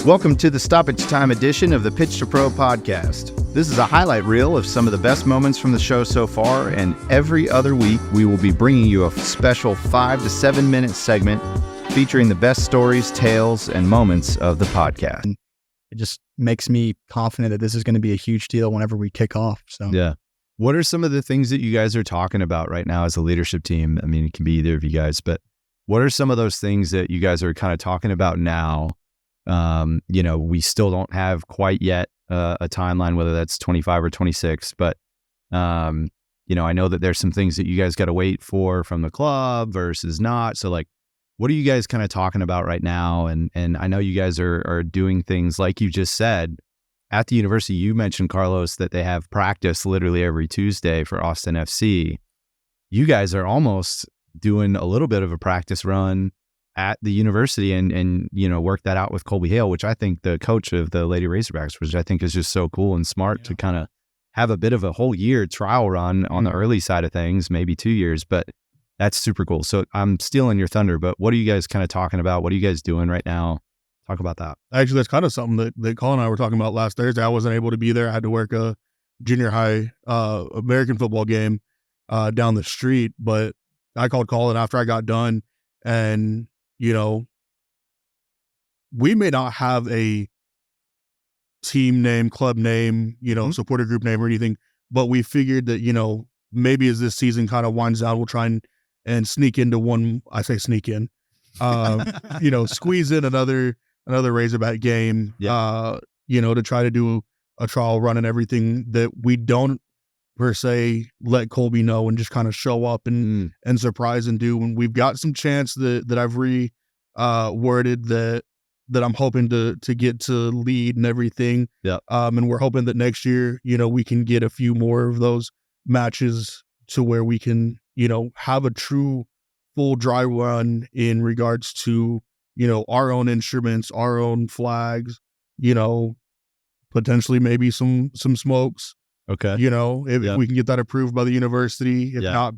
Welcome to the Stoppage Time edition of the Pitch to Pro podcast. This is a highlight reel of some of the best moments from the show so far, and every other week we will be bringing you a special 5 to 7 minute segment featuring the best stories, tales, and moments of the podcast. It just makes me confident that this is going to be a huge deal whenever we kick off. So yeah. What are some of the things that you guys are talking about right now as a leadership team? I mean, it can be either of you guys, but what are some of those things that you guys are kind of talking about now? We still don't have quite yet a timeline, whether that's 25 or 26, but, I know that there's some things that you guys got to wait for from the club versus not. So like, what are you guys kind of talking about right now? And I know you guys are doing things like you just said at the university. You mentioned, Carlos, that they have practice literally every Tuesday for Austin FC. You guys are almost doing a little bit of a practice run at the university and work that out with Colby Hale, which I think the coach of the Lady Razorbacks, which I think is just so cool and smart to kind of have a bit of a whole year trial run on the early side of things, maybe 2 years, but that's super cool. So I'm stealing your thunder, but what are you guys kind of talking about? What are you guys doing right now? Talk about that. Actually, that's kind of something that Colin and I were talking about last Thursday. I wasn't able to be there. I had to work a junior high American football game down the street, but I called Colin after I got done, and we may not have a team name, club name, supporter group name or anything, but we figured that, maybe as this season kind of winds down, we'll try and sneak into one. I say sneak in, squeeze in another Razorback game, to try to do a trial run and everything that we don't per se let Colby know and just kind of show up and surprise and do. When we've got some chants that I've worded that I'm hoping to get to lead and everything. Yeah. And we're hoping that next year, we can get a few more of those matches to where we can, have a true full dry run in regards to, our own instruments, our own flags, potentially maybe some smokes. Okay. If we can get that approved by the university, if not,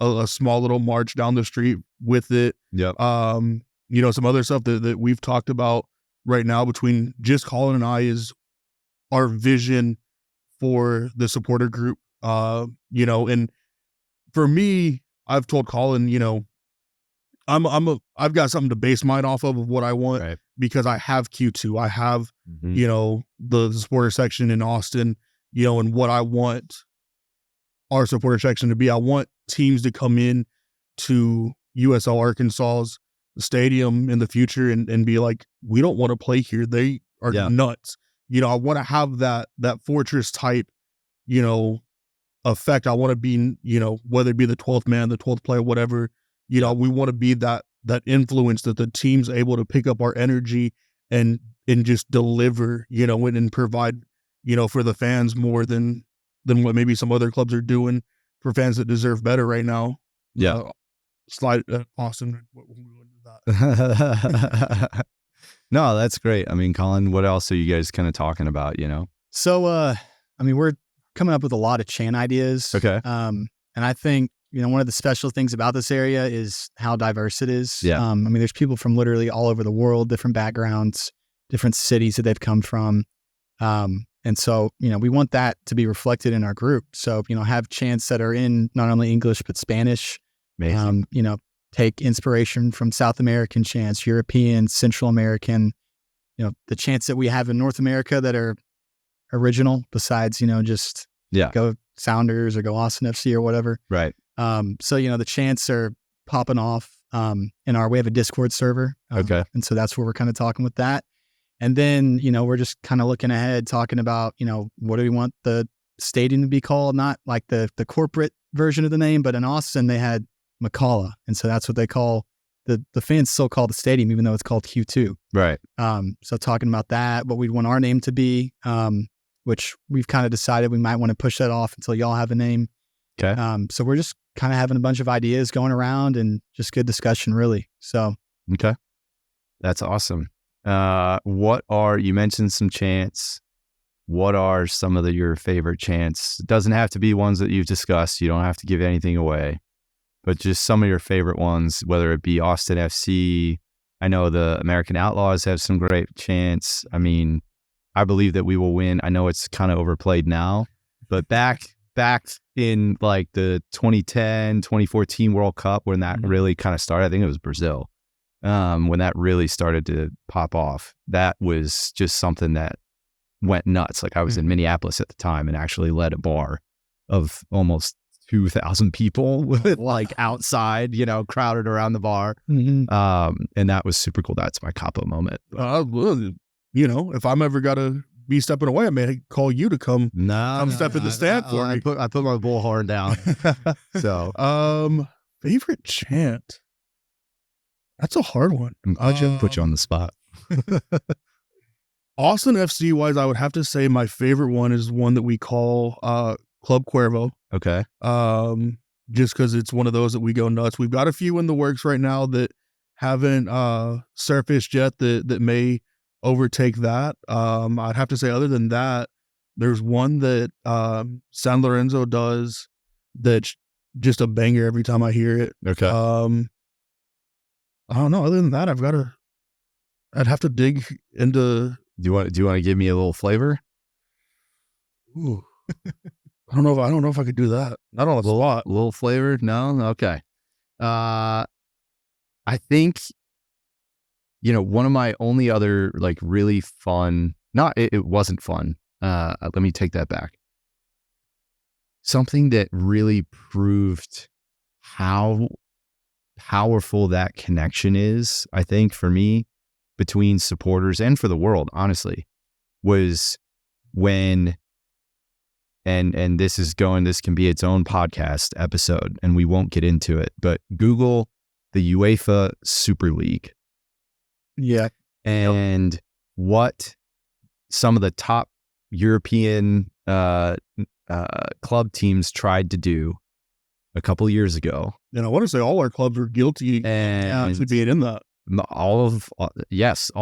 a small little march down the street with it. Yep. Some other stuff that we've talked about right now between just Colin and I is our vision for the supporter group. And for me, I've told Colin, I've got something to base mine off of what I want, because I have Q2. I have, the supporter section in Austin, and what I want our supporter section to be. I want teams to come in to USL Arkansas's stadium in the future and be like, we don't want to play here. They are nuts. I want to have that fortress type, effect. I want to be, whether it be the 12th man, the 12th player, whatever, we want to be that influence that the team's able to pick up our energy and just deliver, and provide, for the fans more than what maybe some other clubs are doing for fans that deserve better right now. Yeah. Slide Austin. No, that's great. I mean, Colin, what else are you guys kind of talking about, So, we're coming up with a lot of chant ideas. Okay. And I think, one of the special things about this area is how diverse it is. Yeah. There's people from literally all over the world, different backgrounds, different cities that they've come from. And so, we want that to be reflected in our group. So, have chants that are in not only English, but Spanish. Amazing. Take inspiration from South American chants, European, Central American, the chants that we have in North America that are original besides, go Sounders or go Austin FC or whatever. Right. So, the chants are popping off we have a Discord server. Okay. And so that's where we're kind of talking with that. And then, we're just kind of looking ahead, talking about, what do we want the stadium to be called? Not like the corporate version of the name, but in Austin, they had McCalla. And so that's what they call the fans still call the stadium, even though it's called Q2. Right. So talking about that, what we'd want our name to be, which we've kind of decided we might want to push that off until y'all have a name. Okay. So we're just kind of having a bunch of ideas going around and just good discussion, really. So. Okay. That's awesome. You mentioned some chants. What are some of your favorite chants? It doesn't have to be ones that you've discussed. You don't have to give anything away, but just some of your favorite ones, whether it be Austin FC, I know the American Outlaws have some great chants. I mean, I believe that we will win. I know it's kind of overplayed now, but back in like the 2010, 2014 World Cup, when that really kind of started, I think it was Brazil, when that really started to pop off, that was just something that went nuts. Like I was in Minneapolis at the time and actually led a bar of almost 2,000 people with like outside, crowded around the bar. And that was super cool. That's my capo moment. If I'm ever got to be stepping away, I may call you to come step in the stand for me. I put my bullhorn down. So, favorite chant? That's a hard one. I'm glad you put you on the spot. Austin FC wise, I would have to say my favorite one is one that we call Club Cuervo. Okay. Just because it's one of those that we go nuts. We've got a few in the works right now that haven't surfaced yet that may overtake that. I'd have to say, other than that, there's one that San Lorenzo does that's just a banger every time I hear it. Okay. I don't know. Other than that, I'd have to dig into. Do you want to give me a little flavor? Ooh. I don't know if I could do that. I don't know. It's a lot. A little flavor? No? Okay. I think, one of my only other like really fun, it wasn't fun. Let me take that back. Something that really proved how powerful that connection is, I think, for me, between supporters and for the world, honestly, was when, and this can be its own podcast episode, and we won't get into it, but Google the UEFA Super League. Yeah. And what some of the top European club teams tried to do a couple years ago. And I want to say all our clubs are guilty of being in that. All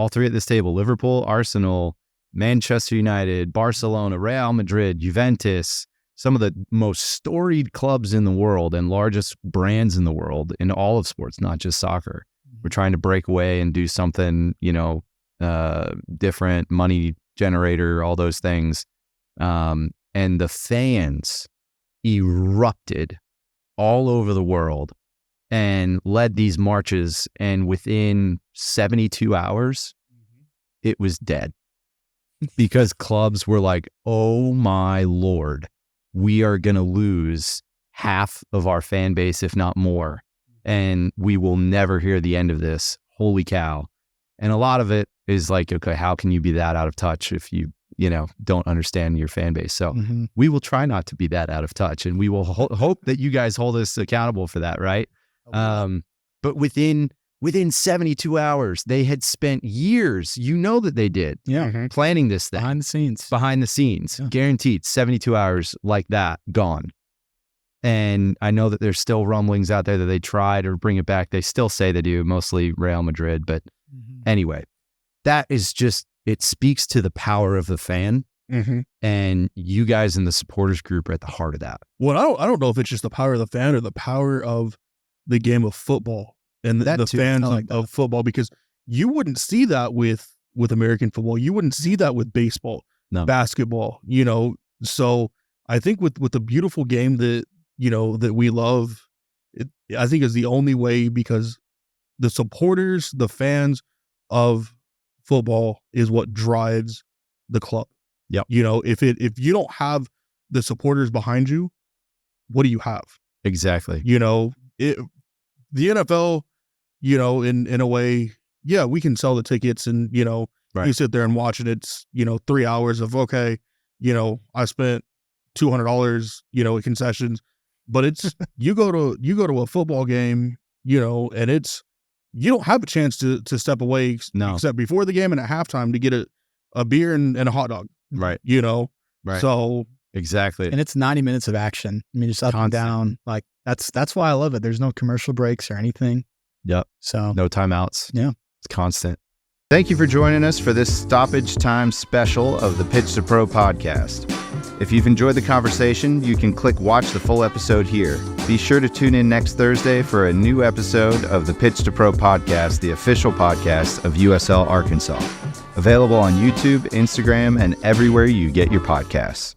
three at this table: Liverpool, Arsenal, Manchester United, Barcelona, Real Madrid, Juventus, some of the most storied clubs in the world and largest brands in the world in all of sports, not just soccer. We're trying to break away and do something, different, money generator, all those things. And the fans erupted all over the world and led these marches. And within 72 hours, it was dead. Because clubs were like, oh my Lord, we are going to lose half of our fan base, if not more. And we will never hear the end of this. Holy cow. And a lot of it is like, okay, how can you be that out of touch if you don't understand your fan base? So we will try not to be that out of touch, and we will hope that you guys hold us accountable for that, right? But within 72 hours, they had spent years, that they did, planning this thing. Behind the scenes, guaranteed 72 hours like that, gone. And I know that there's still rumblings out there that they try to bring it back. They still say they do, mostly Real Madrid. But anyway, that is just, it speaks to the power of the fan. And you guys in the supporters group are at the heart of that. Well, I don't know if it's just the power of the fan or the power of the game of football and the fans of football, because you wouldn't see that with American football. You wouldn't see that with baseball, basketball, So I think with the beautiful game that we love, I think is the only way, because the supporters, the fans of football is what drives the club. Yep. If you don't have the supporters behind you, what do you have? Exactly. The NFL, in a way, we can sell the tickets and, you sit there and watch it. It's, 3 hours of, okay, I spent $200, in concessions, but it's, you go to a football game, and it's, you don't have a chance to step away except before the game and at halftime to get a beer and a hot dog. Right. Right. So exactly. And it's 90 minutes of action. I mean, just up and down. Like that's why I love it. There's no commercial breaks or anything. Yep. So no timeouts. Yeah. It's constant. Thank you for joining us for this Stoppage Time special of the Pitch to Pro podcast. If you've enjoyed the conversation, you can click watch the full episode here. Be sure to tune in next Thursday for a new episode of the Pitch to Pro podcast, the official podcast of USL Arkansas. Available on YouTube, Instagram, and everywhere you get your podcasts.